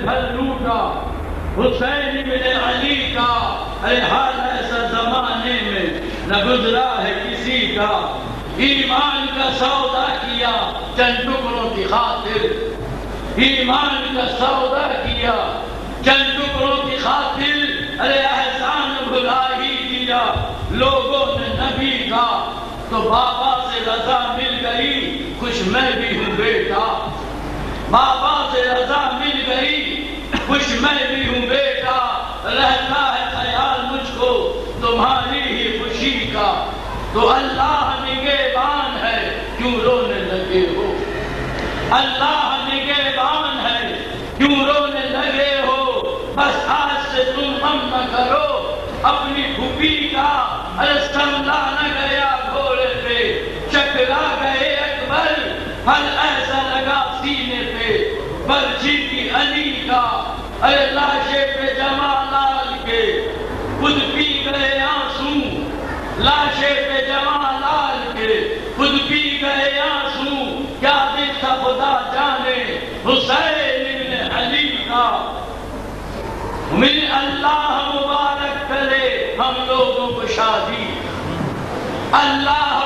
گھر لوٹا حسین بن علی کا، ارے حال ایسا زمانے میں نہ گزرا ہے کسی کا، ایمان کا سودا کیا چند ٹکڑوں کی خاطر، ایمان کا سودا کیا چند ٹکڑوں کی خاطر، ارے احسان بھلا ہی دیا لوگوں نے نبی کا، تو بابا سے رضا مل گئی خوش میں بھی ہوں بیٹا، بابا سے رضا مل گئی خوش میں بھی ہوں بیٹا، رہتا ہے خیال مجھ کو تمہاری ہی خوشی کا، تو اللہ نگہبان ہے کیوں رونے لگے ہو، اللہ نگہبان ہے کیوں رونے لگے ہو، بس آج سے تم غم نہ کرو اپنی پھوپھی کا، ارے سنبھلا نہ گیا گھوڑے پہ چکرا گئے اکبر، پھل ایسا لگا سینے پہ برچھی کی علی کا، ارے لاشے پہ جمالال کے خود پی گئے آنسو، لاشے پہ جمالال کے خود پی گئے آنسو، کیا دل تھا خدا جانے حسین بن علی کا، من اللہ مبارک کرے ہم لوگوں کو شادی، اللہ